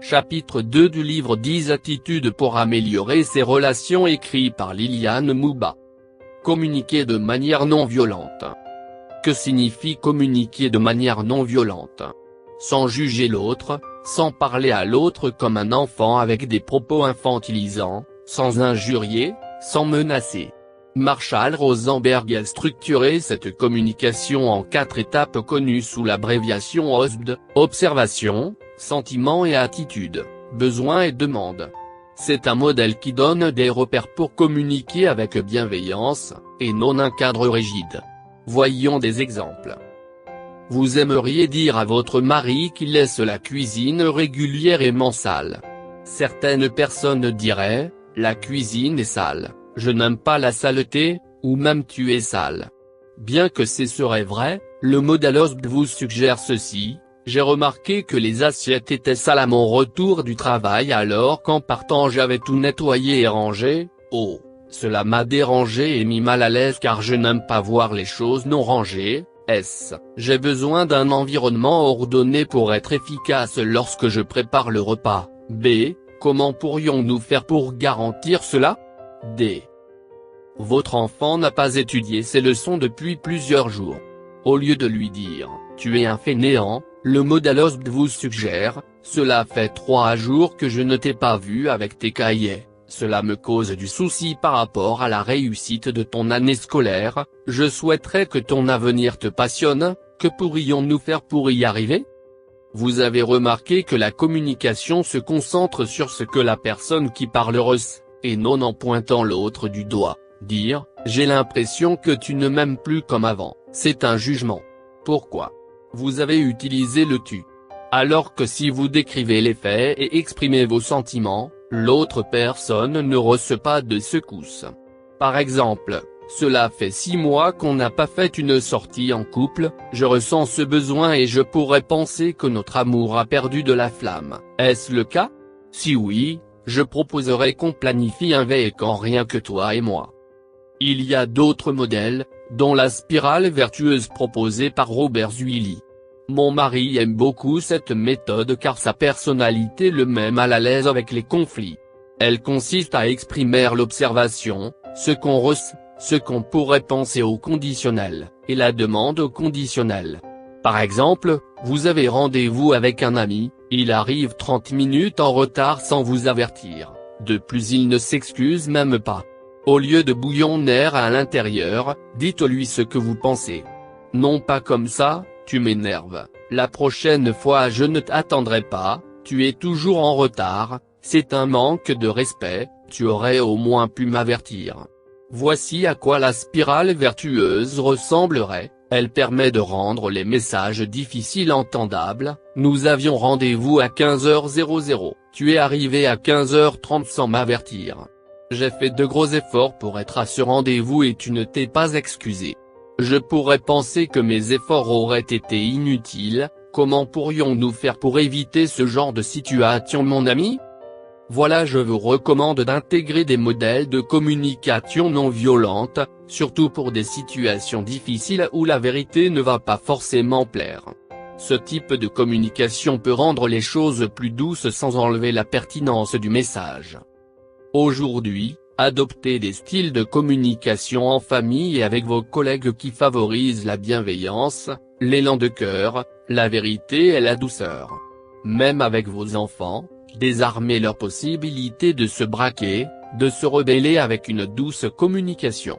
Chapitre 2 du livre 10 attitudes pour améliorer ses relations écrit par Liliane Mouba. Communiquer de manière non violente. Que signifie communiquer de manière non violente? Sans juger l'autre, sans parler à l'autre comme un enfant avec des propos infantilisants, sans injurier, sans menacer. Marshall Rosenberg a structuré cette communication en 4 étapes connues sous l'abréviation OSBD, observation, sentiment et attitude, besoin et demande. C'est un modèle qui donne des repères pour communiquer avec bienveillance, et non un cadre rigide. Voyons des exemples. Vous aimeriez dire à votre mari qu'il laisse la cuisine régulièrement sale. Certaines personnes diraient, la cuisine est sale, je n'aime pas la saleté, ou même tu es sale. Bien que ce serait vrai, le modèle OSBD vous suggère ceci. J'ai remarqué que les assiettes étaient sales à mon retour du travail alors qu'en partant j'avais tout nettoyé et rangé. Oh, cela m'a dérangé et mis mal à l'aise car je n'aime pas voir les choses non rangées. J'ai besoin d'un environnement ordonné pour être efficace lorsque je prépare le repas. B. Comment pourrions-nous faire pour garantir cela? D. Votre enfant n'a pas étudié ses leçons depuis plusieurs jours. Au lieu de lui dire, tu es un fainéant, le modèle OSBD vous suggère, cela fait 3 jours que je ne t'ai pas vu avec tes cahiers, cela me cause du souci par rapport à la réussite de ton année scolaire, je souhaiterais que ton avenir te passionne, que pourrions-nous faire pour y arriver? Vous avez remarqué que la communication se concentre sur ce que la personne qui parle ressent, et non en pointant l'autre du doigt. Dire, j'ai l'impression que tu ne m'aimes plus comme avant, c'est un jugement. Pourquoi? Vous avez utilisé le tu. Alors que si vous décrivez les faits et exprimez vos sentiments, l'autre personne ne reçoit pas de secousse. Par exemple, cela fait 6 mois qu'on n'a pas fait une sortie en couple, je ressens ce besoin et je pourrais penser que notre amour a perdu de la flamme. Est-ce le cas? Si oui, je proposerais qu'on planifie un week-end rien que toi et moi. Il y a d'autres modèles, dont la spirale vertueuse proposée par Robert Zuilly. Mon mari aime beaucoup cette méthode car sa personnalité le met mal à l'aise avec les conflits. Elle consiste à exprimer l'observation, ce qu'on ressent, ce qu'on pourrait penser au conditionnel, et la demande au conditionnel. Par exemple, vous avez rendez-vous avec un ami, il arrive 30 minutes en retard sans vous avertir, de plus il ne s'excuse même pas. Au lieu de bouillonner à l'intérieur, dites-lui ce que vous pensez. Non pas comme ça, tu m'énerves, la prochaine fois je ne t'attendrai pas, tu es toujours en retard, c'est un manque de respect, tu aurais au moins pu m'avertir. Voici à quoi la spirale vertueuse ressemblerait, elle permet de rendre les messages difficiles entendables, nous avions rendez-vous à 15h00, tu es arrivé à 15h30 sans m'avertir. J'ai fait de gros efforts pour être à ce rendez-vous et tu ne t'es pas excusé. Je pourrais penser que mes efforts auraient été inutiles, comment pourrions-nous faire pour éviter ce genre de situation mon ami? Voilà, je vous recommande d'intégrer des modèles de communication non violente, surtout pour des situations difficiles où la vérité ne va pas forcément plaire. Ce type de communication peut rendre les choses plus douces sans enlever la pertinence du message. Aujourd'hui, adoptez des styles de communication en famille et avec vos collègues qui favorisent la bienveillance, l'élan de cœur, la vérité et la douceur. Même avec vos enfants, désarmez leur possibilité de se braquer, de se rebeller avec une douce communication.